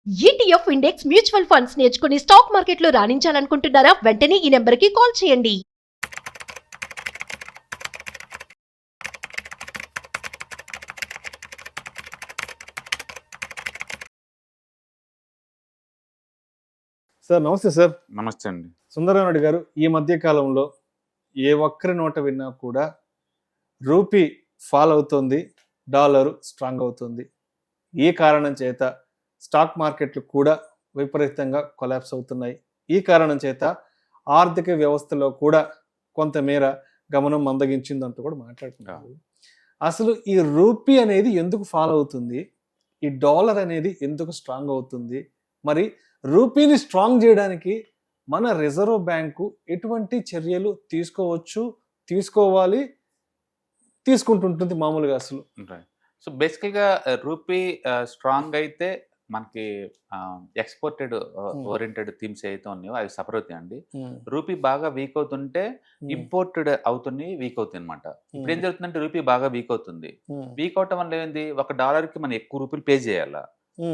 ETF index mutual funds నేర్చుకుని stock మార్కెట్లో రాణించాలనుకుంటున్నారా? వెంటనే ఈ నెంబర్కి కాల్ చేయండి. సార్ నమస్తే సార్. నమస్తే అండి. సుందరరామరెడ్డి గారు, ఈ మధ్య కాలంలో ఏ ఒక్కరి నోట విన్నా కూడా రూపీ ఫాల్ అవుతుంది, డాలరు స్ట్రాంగ్ అవుతుంది. ఈ కారణం చేత స్టాక్ మార్కెట్లు కూడా విపరీతంగా కొలాప్స్ అవుతున్నాయి. ఈ కారణం చేత ఆర్థిక వ్యవస్థలో కూడా కొంతమేర గమనం మందగించిందంటూ కూడా మాట్లాడుతున్నారు. అసలు ఈ రూపీ అనేది ఎందుకు ఫాల్ అవుతుంది, ఈ డాలర్ అనేది ఎందుకు స్ట్రాంగ్ అవుతుంది, మరి రూపీని స్ట్రాంగ్ చేయడానికి మన రిజర్వ్ బ్యాంకు ఎటువంటి చర్యలు తీసుకోవాలి, తీసుకుంటుంటుంది మామూలుగా అసలు? సో బేసికల్గా రూపీ స్ట్రాంగ్ అయితే మనకి ఎక్స్పోర్టెడ్ ఓరియంటెడ్ థీమ్స్ అయితే ఉన్నాయో అవి సఫర్ అవుతాయి అండి. రూపీ బాగా వీక్ అవుతుంటే ఇంపోర్టెడ్ అవుతున్నాయి, వీక్ అవుతాయి అనమాట. ఇప్పుడు ఏం జరుగుతుందంటే రూపీ బాగా వీక్ అవుతుంది. వీక్ అవటం వల్ల ఏంది, $1కి మనం ఎక్కువ రూపీలు పే చేయాలా.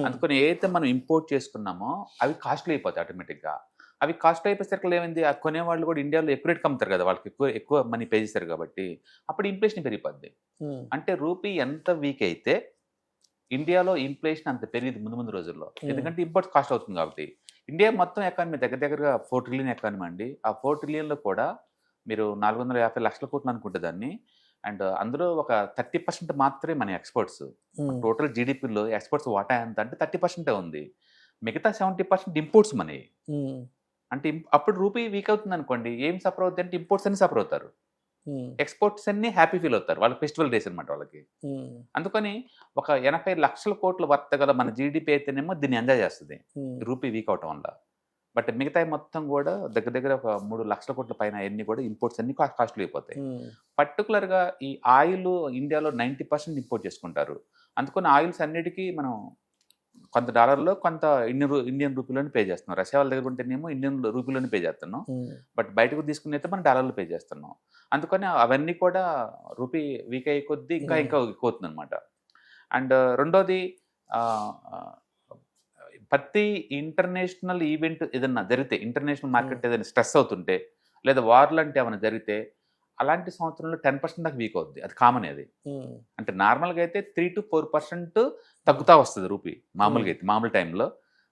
అందుకని ఏదైతే మనం ఇంపోర్ట్ చేసుకున్నామో అవి కాస్ట్లీ అయిపోతాయి ఆటోమేటిక్గా. అవి కాస్ట్లీ అయిపోయేసరికి ఏమైంది, ఆ కొనేవాళ్ళు కూడా ఇండియాలో ఎక్కువ రేట్కి అమ్ముతారు కదా, వాళ్ళకి ఎక్కువ మనీ పే చేస్తారు కాబట్టి అప్పుడు ఇన్ఫ్లేషన్ పెరిగిపోద్ది. అంటే రూపీ ఎంత వీక్ అయితే ఇండియాలో ఇన్ఫ్లేషన్ అంత పెరిగింది ముందు రోజుల్లో, ఎందుకంటే ఇంపోర్ట్స్ కాస్ట్ అవుతుంది కాబట్టి. ఇండియా మొత్తం ఎకానమీ దగ్గరగా 4 ట్రిలియన్ ఎకానమీ అండి. ఆ 4 ట్రిలియన్లో కూడా మీరు 450 లక్షల కోట్లు అనుకుంటే దాన్ని, అండ్ అందులో ఒక 30% మాత్రమే మన ఎక్స్పోర్ట్స్. టోటల్ జీడిపిలో ఎక్స్పోర్ట్స్ వాటా ఎంత అంటే 30% ఉంది. మిగతా 70% ఇంపోర్ట్స్ మనీ. అంటే అప్పుడు రూపీ వీక్ అవుతుంది అనుకోండి, ఏం సఫర్ అవుతుంది అంటే ఇంపోర్ట్స్ అన్ని సఫర్ అవుతారు, ఎక్స్పోర్ట్స్ అన్ని హ్యాపీ ఫీల్ అవుతారు. వాళ్ళకి ఫెస్టివల్ డేస్ అనమాట వాళ్ళకి. అందుకని ఒక 80 లక్షల కోట్ల వర్త గల మన జీడిపి అయితేనేమో దీన్ని ఎంజాయ్ చేస్తుంది రూపీ వీక్ అవటం వల్ల. బట్ మిగతా మొత్తం కూడా దగ్గర ఒక 3 లక్షల కోట్ల పైన అన్ని కూడా ఇంపోర్ట్స్ అన్ని కాస్ట్లీ అయిపోతాయి. పర్టికులర్గా ఈ ఆయిల్ ఇండియాలో 90% ఇంపోర్ట్ చేసుకుంటారు. అందుకని ఆయిల్స్ అన్నిటికీ మనం కొంత డాలర్లో కొంత ఇండియన్ రూపీలోనే పే చేస్తున్నాం. రష్యా వాళ్ళ దగ్గర ఉంటేనేమో ఇండియన్ రూపీలోనే పే చేస్తున్నాం, బట్ బయటకు తీసుకుని అయితే మనం డాలర్లో పే చేస్తున్నాం. అందుకని అవన్నీ కూడా రూపీ వీక్ అయ్యే కొద్దీ ఇంకా ఎక్కువ అవుతుంది అనమాట. అండ్ రెండోది, ప్రతి ఇంటర్నేషనల్ ఈవెంట్ ఏదైనా జరిగితే, ఇంటర్నేషనల్ మార్కెట్ ఏదైనా స్ట్రెస్ అవుతుంటే లేదా వార్ లాంటి ఏమైనా జరిగితే అలాంటి సంవత్సరంలో 10% దాకా వీక్ అవుద్ది. అది కామన్. అది అంటే నార్మల్గా అయితే 3 to 4% తగ్గుతా వస్తుంది రూపీ మామూలుగా అయితే, మామూలు టైంలో.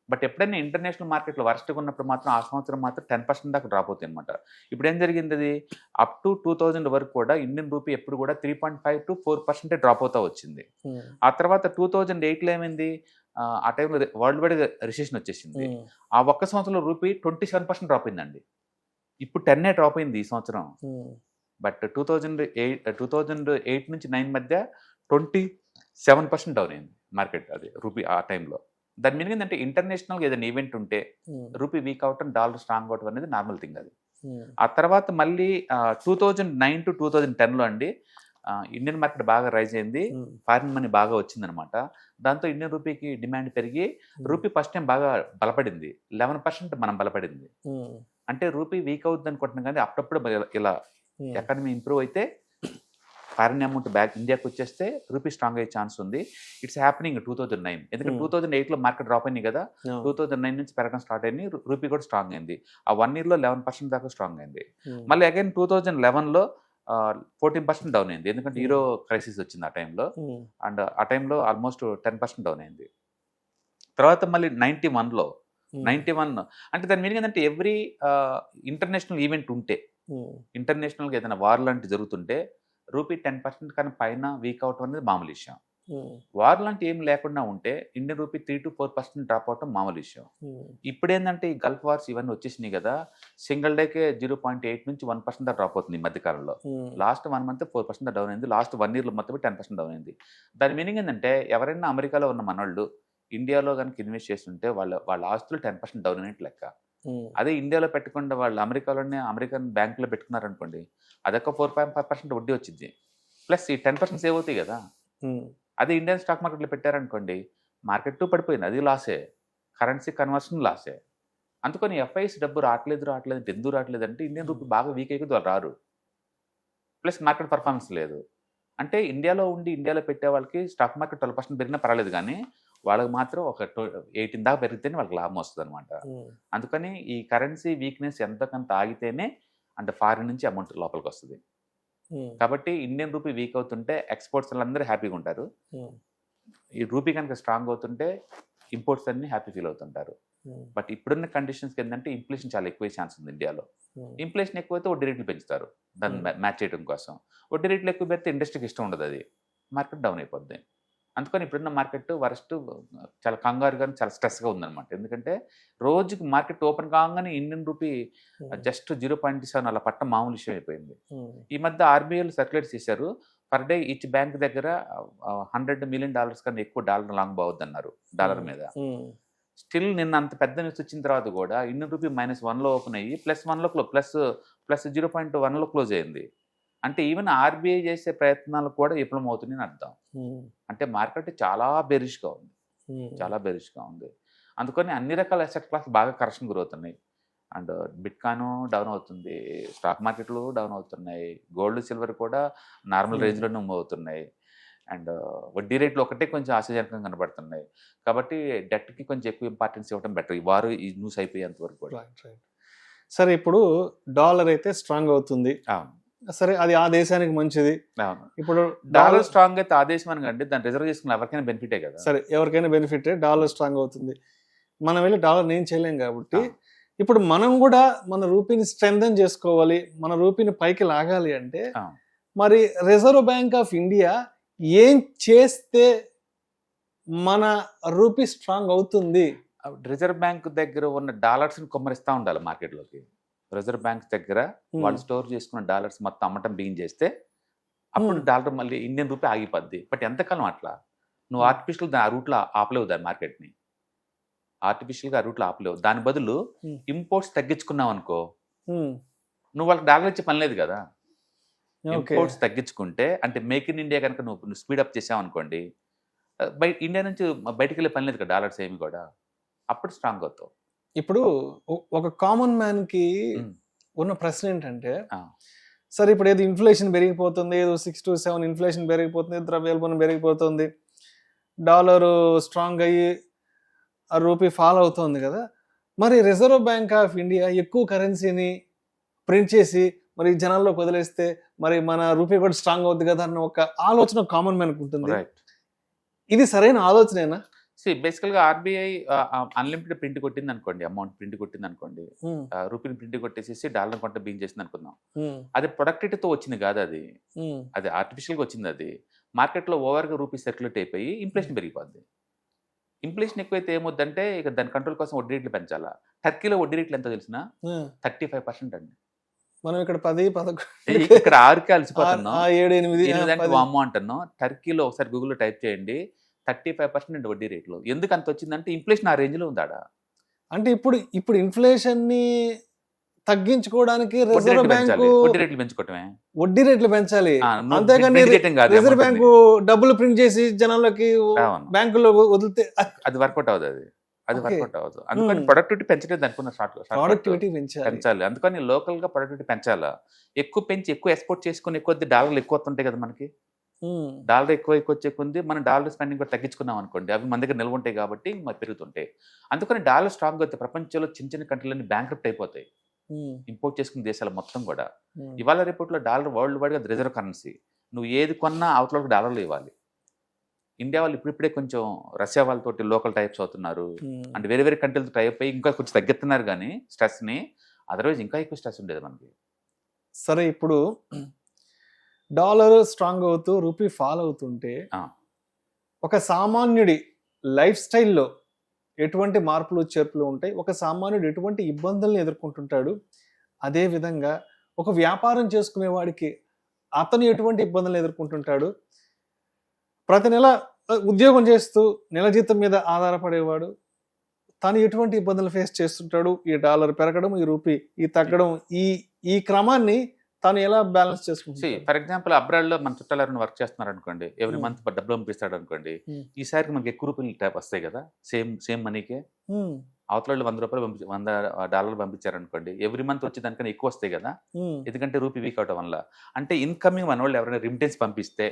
బట్ ఎప్పుడైనా ఇంటర్నేషనల్ మార్కెట్లో వర్స్ట్గా ఉన్నప్పుడు మాత్రం ఆ సంవత్సరం మాత్రం 10% దాకా డ్రాప్ అవుతాయి అనమాట. ఇప్పుడు ఏం జరిగింది, అది అప్ టు 2000 వరకు కూడా ఇండియన్ రూపీ ఎప్పుడు కూడా 3.5 to 4% డ్రాప్ అవుతా వచ్చింది. ఆ తర్వాత 2008లో ఏమైంది, ఆ టైంలో వరల్డ్ వైడ్ రిసెషన్ వచ్చేసింది. ఆ ఒక్క సంవత్సరంలో రూపీ 27% డ్రాప్ అయిందండి. ఇప్పుడు 10 డ్రాప్ అయింది ఈ సంవత్సరం. బట్ 2008 నుంచి 9 మధ్య 27% డౌన్ అయింది మార్కెట్, అది రూపీ ఆ టైంలో. దాని మీనింగ్ ఏంటంటే ఇంటర్నేషనల్గా ఏదైనా ఈవెంట్ ఉంటే రూపీ వీక్ అవటం, డాలర్ స్ట్రాంగ్ అవటం అనేది నార్మల్ థింగ్ అది. ఆ తర్వాత మళ్ళీ 2009 to 2010లో అండి ఇండియన్ మార్కెట్ బాగా రైజ్ అయింది, ఫారిన్ మనీ బాగా వచ్చిందనమాట. దాంతో ఇండియన్ రూపీకి డిమాండ్ పెరిగి రూపీ ఫస్ట్ టైం బాగా బలపడింది, 11% మనం బలపడింది. అంటే రూపీ వీక్ అవుతుంది అనుకుంటున్నాం, కానీ అప్పుడప్పుడు ఇలా ఎకానమీ ఇంప్రూవ్ అయితే ఫారిన్ అమౌంట్ బ్యాక్ ఇండియాకి వచ్చేస్తే రూపీ స్ట్రాంగ్ అయ్యే ఛాన్స్ ఉంది. It's happening 2009. ఎందుకంటే 2008లో మార్కెట్ డ్రాప్ అయింది కదా, 2009 నుంచి పెరగడం స్టార్ట్ అయింది, రూపీ కూడా స్ట్రాంగ్ అయింది. ఆ 1 yearలో 11% దాకా స్ట్రాంగ్ అయింది. మళ్ళీ అగైన్ 2011లో 14% డౌన్ అయింది, ఎందుకంటే యూరో క్రైసిస్ వచ్చింది ఆ టైంలో. అండ్ ఆ టైంలో ఆల్మోస్ట్ 10% డౌన్ అయింది. తర్వాత మళ్ళీ 91 అంటే దాని మీనింగ్ ఏంటంటే ఎవ్రీ ఇంటర్నేషనల్ ఈవెంట్ ఉంటే, ఇంటర్నేషనల్గా ఏదైనా వార్ లాంటి జరుగుతుంటే రూపీ 10% కన్నా పైన వీక్ అవటం అనేది మామూలు విషయం. వార్ లాంటి ఏం లేకుండా ఉంటే ఇండియన్ రూపీ 3 to 4% డ్రాప్ అవటం మామూలు విషయం. ఇప్పుడు ఏంటంటే ఈ గల్ఫ్ వార్స్ ఇవన్నీ వచ్చేసినాయి కదా, సింగిల్ డేకే 0.8 నుంచి 1% దాకా డ్రాప్ అవుతుంది ఈ మధ్యకాలంలో. లాస్ట్ 1 month 4% డౌన్ అయింది, లాస్ట్ 1 yearలో మొత్తం 10% డౌన్ అయింది. దాని మీనింగ్ ఏంటంటే ఎవరైనా అమెరికాలో ఉన్న మనోళ్ళు ఇండియాలో కనుక ఇన్వెస్ట్ చేస్తుంటే వాళ్ళ ఆస్తులు 10% డౌన్ అయినట్టు లెక్క. అదే ఇండియాలో పెట్టకుండా వాళ్ళు అమెరికాలోనే అమెరికన్ బ్యాంకులో పెట్టుకున్నారనుకోండి, అదొక 4.5% వడ్డీ వచ్చింది, ప్లస్ ఈ 10% సేవ్ అవుతాయి కదా. అదే ఇండియన్ స్టాక్ మార్కెట్లో పెట్టారనుకోండి, మార్కెట్ పడిపోయింది, అది లాసే, కరెన్సీ కన్వర్షన్ లాసే. అందుకని ఎఫ్ఐఎస్ డబ్బు రావట్లేదు ఎందుకు రావట్లేదు అంటే ఇండియన్ రూపీ బాగా వీక్ అయితే వాళ్ళు రారు, ప్లస్ మార్కెట్ పర్ఫార్మెన్స్ లేదు. అంటే ఇండియాలో ఉండి ఇండియాలో పెట్టే వాళ్ళకి స్టాక్ మార్కెట్ 12% పెరిగినా పర్వాలేదు, కానీ వాళ్ళకి మాత్రం ఒక 18 దాకా పెరిగితేనే వాళ్ళకి లాభం వస్తుంది అనమాట. అందుకని ఈ కరెన్సీ వీక్నెస్ ఎంతకంత ఆగితేనే అంటే ఫారిన్ నుంచి అమౌంట్ లోపలికి వస్తుంది. కాబట్టి ఇండియన్ రూపీ వీక్ అవుతుంటే ఎక్స్పోర్ట్స్ అందరూ హ్యాపీగా ఉంటారు. ఈ రూపీ కనుక స్ట్రాంగ్ అవుతుంటే ఇంపోర్ట్స్ అన్ని హ్యాపీ ఫీల్ అవుతుంటారు. బట్ ఇప్పుడున్న కండిషన్స్కి ఏంటంటే ఇన్ఫ్లేషన్ చాలా ఎక్కువ ఛాన్స్ ఉంది ఇండియాలో. ఇన్ఫ్లేషన్ ఎక్కువైతే వడ్డీ రేట్లు పెంచుతారు దాన్ని మ్యాచ్ చేయడం కోసం. వడ్డీ రేట్లు ఎక్కువ పెడితే ఇండస్ట్రీకి ఇష్టం ఉండదు, అది మార్కెట్ డౌన్ అయిపోద్ది. అందుకని ఇప్పుడున్న మార్కెట్ వరస్ట్ చాలా కంగారుగా చాలా స్ట్రెస్గా ఉందన్నమాట. ఎందుకంటే రోజుకి మార్కెట్ ఓపెన్ కాగానే ఇండియన్ రూపీ జస్ట్ 0.7 అలా పట్టడం మామూలు విషయం అయిపోయింది. ఈ మధ్య ఆర్బీఐలు సర్క్యులేట్ చేశారు, పర్ డే ఈచ్ బ్యాంక్ దగ్గర $100 మిలియన్ కన్నా ఎక్కువ డాలర్ లాంగ్ బాగుద్ది అన్నారు డాలర్ మీద. స్టిల్ నిన్న అంత పెద్ద న్యూస్ వచ్చిన తర్వాత కూడా ఇండియన్ రూపీ -1లో ఓపెన్ అయ్యి +1లో ప్లస్ 0.1లో క్లోజ్ అయింది. అంటే ఈవెన్ ఆర్బీఐ చేసే ప్రయత్నాలు కూడా విఫలమవుతున్నాయని అర్థం. అంటే మార్కెట్ చాలా బెరిష్గా ఉంది, చాలా బెరిష్గా ఉంది. అందుకని అన్ని రకాల అసెట్ క్లాస్ బాగా కరెక్షన్ గురవుతున్నాయి. అండ్ బిట్కాయిన్ డౌన్ అవుతుంది, స్టాక్ మార్కెట్లు డౌన్ అవుతున్నాయి, గోల్డ్ సిల్వర్ కూడా నార్మల్ రేంజ్లోనే మూవ్ అవుతున్నాయి. అండ్ వడ్డీ రేట్లు ఒకటే కొంచెం ఆశాజనకంగా కనబడుతున్నాయి. కాబట్టి డెట్కి కొంచెం ఎక్కువ ఇంపార్టెన్స్ ఇవ్వడం బెటర్ ఈ వారు ఈ న్యూస్ అయిపోయేంత వరకు కూడా. సరే, ఇప్పుడు డాలర్ అయితే స్ట్రాంగ్ అవుతుంది, సరే అది ఆ దేశానికి మంచిది. ఇప్పుడు డాలర్ స్ట్రాంగ్ అయితే ఆ దేశం అనకండి, దాన్ని రిజర్వ్ చేసుకున్న ఎవరికైనా బెనిఫిటే కదా. సరే, ఎవరికైనా బెనిఫిటే, డాలర్ స్ట్రాంగ్ అవుతుంది. మనం వెళ్ళి డాలర్ ఏం చేయలేం కాబట్టి ఇప్పుడు మనం కూడా మన రూపీని స్ట్రెంథెన్ చేసుకోవాలి, మన రూపీని పైకి లాగాలి అంటే మరి రిజర్వ్ బ్యాంక్ ఆఫ్ ఇండియా ఏం చేస్తే మన రూపీ స్ట్రాంగ్ అవుతుంది? రిజర్వ్ బ్యాంక్ దగ్గర ఉన్న డాలర్స్ని కొమ్మరిస్తూ ఉండాలి మార్కెట్లోకి. రిజర్వ్ బ్యాంక్ దగ్గర వాళ్ళు స్టోర్ చేసుకున్న డాలర్స్ మొత్తం అమ్మటం బిగిన్ చేస్తే అప్పుడు డాలర్ మళ్ళీ ఇండియన్ రూపీ ఆగిపోద్ది. బట్ ఎంతకాలం అట్లా? నువ్వు ఆర్టిఫిషియల్ ఆ రూట్లో ఆపలేవు దాని మార్కెట్ని, ఆర్టిఫిషియల్గా ఆ రూట్లో ఆపలేవు. దాని బదులు ఇంపోర్ట్స్ తగ్గించుకున్నావు అనుకో, నువ్వు వాళ్ళకి డాలర్ ఇచ్చే పని లేదు కదా. ఇంపోర్ట్స్ తగ్గించుకుంటే అంటే మేక్ ఇన్ ఇండియా కనుక నువ్వు స్పీడప్ చేసావు అనుకోండి, ఇండియా నుంచి బయటకు వెళ్ళే పని లేదు కదా డాలర్స్ ఏమి కూడా, అప్పుడు స్ట్రాంగ్ అవుతావు. ఇప్పుడు ఒక కామన్ మ్యాన్ కి ఉన్న ప్రశ్న ఏంటంటే, సరే ఇప్పుడు ఏదో ఇన్ఫ్లేషన్ పెరిగిపోతుంది, ఏదో 6 to 7 ఇన్ఫ్లేషన్ పెరిగిపోతుంది, ద్రవ్యోల్బణం పెరిగిపోతుంది, డాలరు స్ట్రాంగ్ అయ్యి ఆ రూపీ ఫాల్ అవుతుంది కదా, మరి రిజర్వ్ బ్యాంక్ ఆఫ్ ఇండియా ఎక్కువ కరెన్సీని ప్రింట్ చేసి మరి జనాల్లోకి వదిలేస్తే మరి మన రూపీ కూడా స్ట్రాంగ్ అవుతుంది కదా అన్న ఒక ఆలోచన కామన్ మ్యాన్ ఉంటుంది. ఇది సరైన ఆలోచనేనా? బేసికల్గా ఆర్బీఐ అన్లిమిటెడ్ ప్రింట్ కొట్టింది అనుకోండి, అమౌంట్ ప్రింట్ కొట్టింది అనుకోండి, రూపీని ప్రింట్ కొట్టేసేసి డాలర్ కొంట బిగిన్ చేసింది అనుకుందాం. అది ప్రొడక్టివిటీతో వచ్చింది కాదు, అది ఆర్టిఫిషియల్గా వచ్చింది. అది మార్కెట్లో ఓవర్గా రూపీ సర్క్యులేట్ అయిపోయి ఇన్ఫ్లేషన్ పెరిగిపోద్ది. ఇన్ఫ్లేషన్ ఎక్కువైతే ఏమొద్దంటే ఇక దాని కంట్రోల్ కోసం వడ్డీ రేట్లు పెంచాలా. టర్కీలో వడ్డీ రేట్లు ఎంతో తెలిసిన 35% అండి. మనం ఇక్కడ 10-11 ఇక్కడ 6కి అలసిపోతున్నాం, 7-8 వామ్మో అంటున్నాం. టర్కీలో ఒకసారి గూగుల్లో టైప్ చేయండి, 35% అండి వడ్డీ రేట్లు. ఎందుకు అంత వచ్చిందంటే ఇన్ఫ్లేషన్ ఆ రేంజ్లో ఉందాడా. అంటే ఇప్పుడు ఇన్ఫ్లేషన్ ని తగ్గించుకోవడానికి రిజర్వ్ బ్యాంకు వడ్డీ రేట్లు పెంచుకోవటమే, వడ్డీ రేట్లు పెంచాలి, అంతేగాని రిజర్వ్ బ్యాంకు డబ్బులు ప్రింట్ చేసి జనాలకి బ్యాంకులో వదిలితే అది వర్కౌట్ అవుతుంది, అది వర్కౌట్ అవ్వదు. అందుకని ప్రొడక్టివిటీ పెంచలేదు అనుకున్న ప్రొడక్టివిటీ పెంచాలి. అందుకని లోకల్ గా ప్రొడక్టివిటీ పెంచాలా, ఎక్కువ పెంచి ఎక్కువ ఎక్స్పోర్ట్ చేసుకుని ఎక్కువ డాలర్లు ఎక్కువ వస్తుంటాయి కదా మనకి. డాలర్ ఎక్కువ వచ్చే కొంది మనం డాలర్ స్పెండింగ్ కూడా తగ్గించుకున్నాం అనుకోండి, అవి మన దగ్గర నిల్వ ఉంటాయి కాబట్టి మాకు పెరుగుతుంటాయి. అందుకని డాలర్ స్ట్రాంగ్ అవుతాయి. ప్రపంచంలో చిన్న చిన్న కంట్రీలన్నీ బ్యాంక్రప్ట్ అయిపోతాయి, ఇంపోర్ట్ చేసుకున్న దేశాలు మొత్తం కూడా. ఇవాళ రేపట్లో డాలర్ వరల్డ్ వైడ్ గా రిజర్వ్ కరెన్సీ. నువ్వు ఏది కొన్నా అవతల డాలర్లు ఇవ్వాలి. ఇండియా వాళ్ళు ఇప్పుడిప్పుడే కొంచెం రష్యా వాళ్ళతోటి లోకల్ టైప్స్ అవుతున్నారు, అండ్ వేరే వేరే కంట్రీలతో టైప్ అయ్యి ఇంకా కొంచెం తగ్గిస్తున్నారు కానీ స్ట్రెస్ని. అదర్వైజ్ ఇంకా ఎక్కువ స్ట్రెస్ ఉండేది మనకి. సరే, ఇప్పుడు డాలర్ స్ట్రాంగ్ అవుతూ రూపీ ఫాల్ అవుతుంటే ఒక సామాన్యుడి లైఫ్ స్టైల్లో ఎటువంటి మార్పులు చేర్పులు ఉంటాయి, ఒక సామాన్యుడు ఎటువంటి ఇబ్బందులను ఎదుర్కొంటుంటాడు, అదేవిధంగా ఒక వ్యాపారం చేసుకునేవాడికి అతను ఎటువంటి ఇబ్బందులను ఎదుర్కొంటుంటాడు, ప్రతి నెల ఉద్యోగం చేస్తూ నెల జీతం మీద ఆధారపడేవాడు తను ఎటువంటి ఇబ్బందులు ఫేస్ చేస్తుంటాడు, ఈ డాలర్ పెరగడం, ఈ రూపీ ఈ తగ్గడం, ఈ క్రమాన్ని తను ఎలా బ్యాలెన్స్ చేసుకుంటాడు? ఫర్ ఎగ్జాంపుల్ అబ్రాడ్లో మన చుట్టాలు ఎవరైనా వర్క్ చేస్తున్నారు అనుకోండి, ఎవ్రీ మంత్ డబ్బులు పంపిస్తాడు అనుకోండి, ఈసారికి మనకి ఎక్కువ రూపాయలు టైప్ వస్తాయి కదా, సేమ్ మనీకే. అవతల $100 పంపించారనుకోండి, ఎవ్రీ మంత్ వచ్చే దానికన్నా ఎక్కువ వస్తాయి కదా, ఎందుకంటే రూపీ వీక్ అవడం వల్ల. అంటే ఇన్కమింగ్ మన వాళ్ళు ఎవరైనా రిమిటెన్స్ పంపిస్తే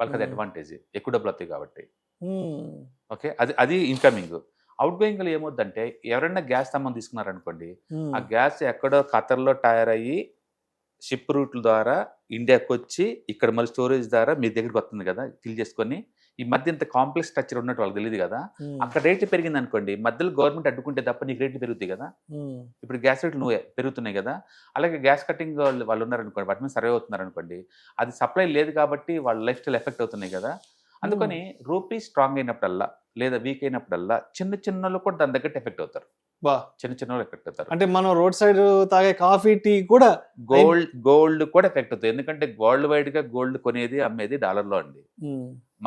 వాళ్ళకి అది అడ్వాంటేజ్, ఎక్కువ డబ్బులు వస్తాయి కాబట్టి. ఓకే, అది ఇన్కమింగ్. అవుట్ గోయింగ్ లో ఏమవుద్దంటే ఎవరైనా గ్యాస్ స్తంభం తీసుకున్నారనుకోండి, ఆ గ్యాస్ ఎక్కడో ఖతర్లో టైర్ అయ్యి షిప్ రూట్ల ద్వారా ఇండియాకి వచ్చి ఇక్కడ మళ్ళీ స్టోరేజ్ ద్వారా మీ దగ్గరికి వస్తుంది కదా ఫిల్ చేసుకొని. ఈ మధ్య ఇంత కాంప్లెక్స్ స్ట్రక్చర్ ఉన్నట్టు వాళ్ళకి తెలియదు కదా. అక్కడ రేట్లు పెరిగింది అనుకోండి, మధ్యలో గవర్నమెంట్ అడ్డుకుంటే తప్ప నీకు రేట్లు పెరుగుతాయి కదా. ఇప్పుడు గ్యాస్ రేట్లు నువ్వు పెరుగుతున్నాయి కదా. అలాగే గ్యాస్ కటింగ్ వాళ్ళు ఉన్నారనుకోండి, వాటి మీద సర్వే అవుతున్నారు అనుకోండి, అది సప్లై లేదు కాబట్టి వాళ్ళ లైఫ్ స్టైల్ ఎఫెక్ట్ అవుతున్నాయి కదా. అందుకని రూపీ స్ట్రాంగ్ అయినప్పుడల్లా లేదా వీక్ అయినప్పుడల్లా చిన్న చిన్నలు కూడా దాని దగ్గర ఎఫెక్ట్ అవుతారు. చిన్న చిన్న ఎఫెక్ట్ అవుతారు. అంటే మనం రోడ్ సైడ్ తాగే కాఫీ టీ కూడా గోల్డ్ కూడా ఎఫెక్ట్ అవుతుంది. ఎందుకంటే వరల్డ్ వైడ్ గా గోల్డ్ కొనేది అమ్మేది డాలర్ లో అండి.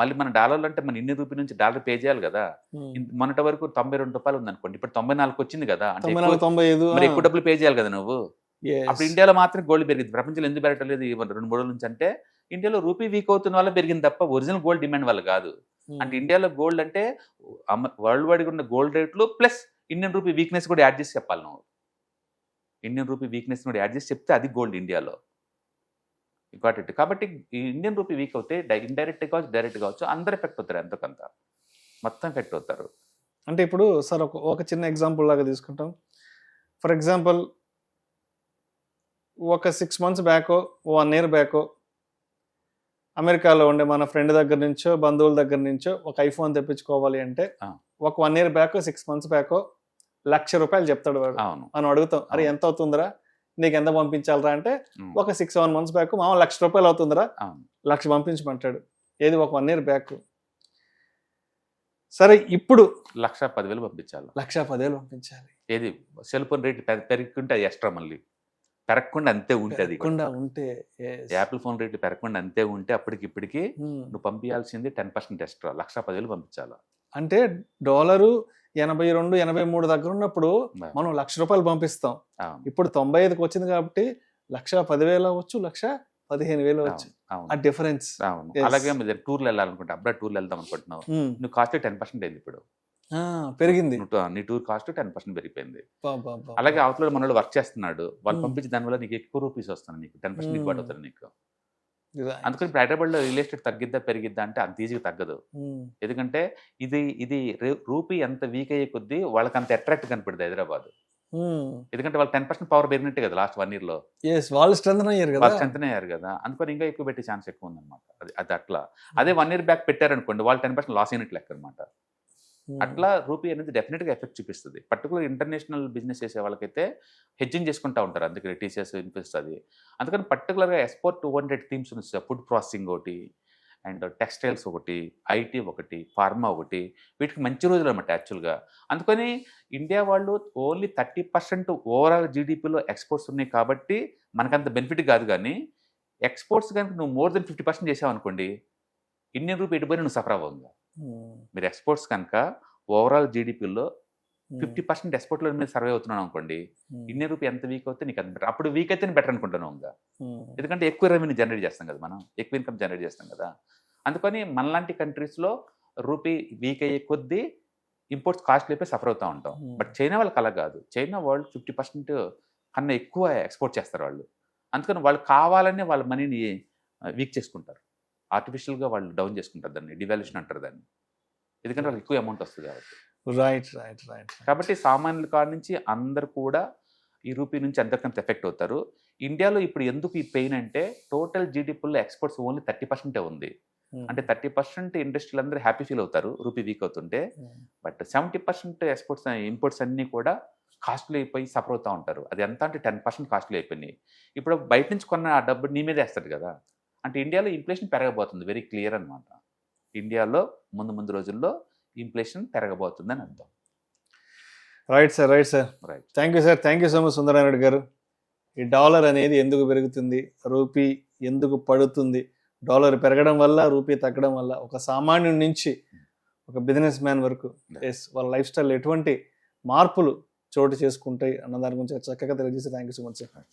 మళ్ళీ మన డాలర్లు అంటే మన ఇన్ని రూపాయల నుంచి డాలర్ పే చేయాలి కదా. మొన్నటి వరకు 92 రూపాయలు ఉంది అనుకోండి, ఇప్పుడు 94 వచ్చింది కదా. అంటే మరి ఎక్కువ డబ్బులు పే చేయాలి కదా నువ్వు. అప్పుడు ఇండియాలో మాత్రం గోల్డ్ పెరిగింది. ప్రపంచంలో ఎందుకు పెరగట్లేదు 2-3 రోజుల నుంచి అంటే ఇండియాలో రూపీ వీక్ అవుతున్న వల్ల పెరిగింది తప్ప ఒరిజినల్ గోల్డ్ డిమాండ్ వల్ల కాదు. అంటే ఇండియాలో గోల్డ్ అంటే వరల్డ్ వైడ్ గా ఉన్న గోల్డ్ రేట్లు ప్లస్ ఇండియన్ రూపీ వీక్నెస్ కూడా యాడ్ చేసి చెప్పాలి నువ్వు. ఇండియన్ రూపీ వీక్నెస్ కూడా యాడ్ చేసి చెప్తే అది గోల్డ్ ఇండియాలో. Got it. కాబట్టి ఈ ఇండియన్ రూపీ వీక్ అవుతే ఇండైరెక్ట్ కావచ్చు, డైరెక్ట్ కావచ్చు, అందరు ఎఫెక్ట్ అవుతారు. ఎంతకంత మొత్తం ఎఫెక్ట్ అవుతారు. అంటే ఇప్పుడు సార్ ఒక చిన్న ఎగ్జాంపుల్ లాగా తీసుకుంటాం. ఫర్ ఎగ్జాంపుల్ ఒక 6 months బ్యాకో 1 year బ్యాకో అమెరికాలో ఉండే మన ఫ్రెండ్ దగ్గర నుంచో బంధువుల దగ్గర నుంచో ఒక ఐఫోన్ తెప్పించుకోవాలి అంటే ఒక 1 year బ్యాకో 6 months బ్యాకో ₹1,00,000 చెప్తాడు వాడు. మనం అడుగుతాం, అరే ఎంత అవుతుందిరా, నీకు ఎంత పంపించాలరా అంటే ఒక 6-7 months బ్యాక్ మామ ₹1,00,000 అవుతుందిరా, 1,00,000 పంపించమంటాడు. ఏది ఒక 1 year బ్యాక్. సరే ఇప్పుడు 1,10,000 పంపించాలి. 1,10,000 పంపించాలి. ఏది సెల్ ఫోన్ రేట్ పెరుగుతుంటే అది ఎక్స్ట్రా, మళ్ళీ పెరగకుండా అంతే ఉంటే, అది ఉంటే యాపిల్ ఫోన్ రేట్లు పెరగకుండా అంతే ఉంటే అప్పటికి ఇప్పటికి నువ్వు పంపించాల్సింది 10% ఎక్స్ట్రా. 1,10,000 పంపించాలా. అంటే డాలరు 82-83 దగ్గర ఉన్నప్పుడు మనం ₹1,00,000 పంపిస్తాం. ఇప్పుడు 95కి వచ్చింది కాబట్టి 1,10,000 అవ్వచ్చు, 1,15,000 అవ్వచ్చు. ఆ డిఫరెన్స్. అలాగే టూర్లు వెళ్ళాలనుకుంటే అబ్రాడ్ టూర్లు వెళ్దాం అనుకుంటున్నావు, నువ్వు కాస్ట్ 10% అయింది. ఇప్పుడు పెరిగింది, నీ టూర్ కాస్ట్ 10% పెరిగిపోయింది. అలాగే అవతల మనోడు వర్క్ చేస్తున్నాడు, వాళ్ళు పంపించి దానివల్ల నీకు ఎక్కువ రూపీస్ వస్తుంది, నీకు 10% ఎక్కువ అవుతుంది నీకు. అందుకని ఇప్పుడు హైదరాబాద్ లో రియల్ ఎస్టేట్ తగ్గిద్దా పెరిగిద్దా అంటే అంత ఈజీగా తగ్గదు. ఎందుకంటే ఇది రూపీ ఎంత వీక్ అయ్యే కొద్దీ వాళ్ళకి అంత అట్రాక్ట్ కనపడుతుంది హైదరాబాద్. ఎందుకంటే వాళ్ళు 10% పవర్ పెరిగినట్టే కదా లాస్ట్ 1 year లో. వాళ్ళు స్ట్రెంథెన్ అయ్యారు కదా. అందుకని ఇంకా ఎక్కువ పెట్టే ఛాన్స్ ఎక్కువ ఉందన్నమాట. అది అట్లా. అదే 1 year బ్యాక్ పెట్టారనుకోండి, వాళ్ళు 10% లాస్ అయినట్లు లెక్క అనమాట. అట్లా రూపీ అనేది డెఫినెట్గా ఎఫెక్ట్ చూపిస్తుంది. పర్టికులర్ ఇంటర్నేషనల్ బిజినెస్ చేసే వాళ్ళకైతే హెడ్జింగ్ చేసుకుంటూ ఉంటారు, అందుకే టీసీఎస్ ఇన్ఫోసిస్. అందుకని పర్టికులర్గా ఎక్స్పోర్ట్ ఓరియంటెడ్ థీమ్స్ ఉన్నాయి. ఫుడ్ ప్రాసెసింగ్ ఒకటి, అండ్ టెక్స్టైల్స్ ఒకటి, ఐటీ ఒకటి, ఫార్మా ఒకటి, వీటికి మంచి రోజులు అనమాట యాక్చువల్గా. అందుకని ఇండియా వాళ్ళు ఓన్లీ 30% ఓవరాల్ జీడిపిలో ఎక్స్పోర్ట్స్ ఉన్నాయి కాబట్టి మనకంత బెనిఫిట్ కాదు. కానీ ఎక్స్పోర్ట్స్ కనుక నువ్వు మోర్ దెన్ 50% చేసావు అనుకోండి, ఇండియన్ రూపీ ఎటుపోయినా నువ్వు సఫర్ అవ్వగా. మీరు ఎక్స్పోర్ట్స్ కనుక ఓవరాల్ జీడిపిలో 50% ఎక్స్పోర్ట్ల మీద సర్వే అవుతున్నాను అనుకోండి, ఇండియన్ రూపీ ఎంత వీక్ అవుతే నీకు అంత బెటర్. అప్పుడు వీక్ అయితే బెటర్ అనుకుంటాను ఇంకా. ఎందుకంటే ఎక్కువ రెవెన్యూ జనరేట్ చేస్తాం కదా, మనం ఎక్కువ ఇన్కమ్ జనరేట్ చేస్తాం కదా. అందుకని మనలాంటి కంట్రీస్లో రూపీ వీక్ అయ్యే కొద్దీ ఇంపోర్ట్స్ కాస్ట్లీ అయిపోయి సఫర్ అవుతూ ఉంటాం. బట్ చైనా వాళ్ళకి అలా కాదు. చైనా వాళ్ళు 50% కన్నా ఎక్కువ ఎక్స్పోర్ట్ చేస్తారు వాళ్ళు. అందుకని వాళ్ళు కావాలని వాళ్ళ మనీని వీక్ చేసుకుంటారు, ఆర్టిఫిషియల్గా వాళ్ళు డౌన్ చేసుకుంటారు, దాన్ని డివాల్యూషన్ అంటారు దాన్ని. ఎందుకంటే వాళ్ళకి ఎక్కువ అమౌంట్ వస్తుంది కాబట్టి. రైట్. కాబట్టి సామాన్యుల కాడ నుంచి అందరు కూడా ఈ రూపీ నుంచి ఎంతకంత ఎఫెక్ట్ అవుతారు. ఇండియాలో ఇప్పుడు ఎందుకు ఈ పెయిన్ అంటే టోటల్ జీడిపిలో ఎక్స్పోర్ట్స్ ఓన్లీ 30% ఉంది. అంటే 30% ఇండస్ట్రీలు అందరూ హ్యాపీ ఫీల్ అవుతారు రూపీ వీక్ అవుతుంటే. బట్ 70% ఎక్స్పోర్ట్స్ ఇంపోర్ట్స్ అన్నీ కూడా కాస్ట్లీ అయిపోయి సఫర్ అవుతూ ఉంటారు. అది ఎంత అంటే 10% కాస్ట్లీ అయిపోయినాయి. ఇప్పుడు బయట నుంచి కొన్న ఆ డబ్బు నీ మీద వేస్తాడు కదా. అంటే ఇండియాలో ఇన్ఫ్లేషన్ పెరగబోతుంది, వెరీ క్లియర్ అనమాట. ఇండియాలో ముందు రోజుల్లో ఇన్ఫ్లేషన్ పెరగబోతుందని అర్థం. Right sir. Thank you sir. Thank you so much Sundararayana Reddy గారు. ఈ డాలర్ అనేది ఎందుకు పెరుగుతుంది, రూపీ ఎందుకు పడుతుంది, డాలర్ పెరగడం వల్ల రూపీ తగ్గడం వల్ల ఒక సామాన్యుడి నుంచి ఒక బిజినెస్ మ్యాన్ వరకు వాళ్ళ లైఫ్ స్టైల్ ఎటువంటి మార్పులు చోటు చేసుకుంటాయి అన్న దాని గురించి చక్కగా తెలియజేసి thank you so much sir.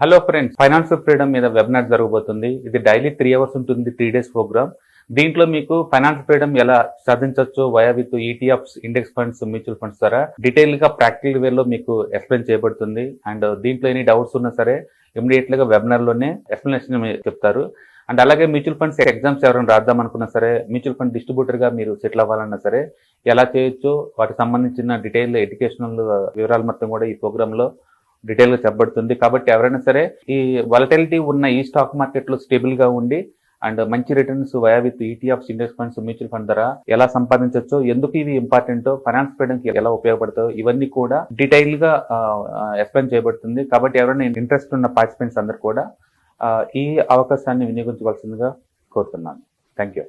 Hello friends, financial freedom మీద వెబినార్ జరగబోతుంది. ఇది డైలీ 3 hours ఉంటుంది, 3 days ప్రోగ్రామ్. దీంట్లో మీకు ఫైనాన్షియల్ ఫ్రీడమ్ ఎలా సాధించవచ్చు via with ETFs, index funds, mutual funds ద్వారా డీటెయిల్ గా ప్రాక్టికల్ వేలో మీకు ఎక్స్ప్లెయిన్ చేయబడుతుంది. అండ్ దీంట్లో ఎనీ డౌట్స్ ఉన్నా సరే ఇమీడియట్ గా వెబినార్ లోనే ఎక్స్ప్లెనేషన్ చెప్తారు. అండ్ అలాగే మ్యూచువల్ ఫండ్స్ ఎగ్జామ్స్ ఎవరైనా రాద్దాం అనుకున్నా సరే, మ్యూచువల్ ఫండ్ డిస్ట్రిబ్యూటర్గా మీరు సెటిల్ అవ్వాలన్నా సరే ఎలా చేయొచ్చో వాటికి సంబంధించిన డీటెయిల్ ఎడ్యుకేషనల్ వివరాలు మొత్తం కూడా ఈ ప్రోగ్రాంలో డీటెయిల్గా చెప్పబడుతుంది. కాబట్టి ఎవరైనా సరే ఈ వాలటిలిటీ ఉన్న ఈ స్టాక్ మార్కెట్లో స్టేబుల్గా ఉండి అండ్ మంచి returns via with ETFs, index funds, mutual fund ద్వారా ఎలా సంపాదించవచ్చో, ఎందుకు ఇవి ఇంపార్టెంటో, ఫైనాన్స్ ఫ్రీడమ్కి ఎలా ఉపయోగపడతాయో ఇవన్నీ కూడా డీటెయిల్గా ఎక్స్ప్లెయిన్ చేయబడుతుంది. కాబట్టి ఎవరైనా ఇంట్రెస్ట్ ఉన్న పార్టిసిపెంట్స్ అందరూ కూడా ఈ అవకాశాన్ని వినియోగించవలసిందిగా కోరుతున్నాను. Thank you.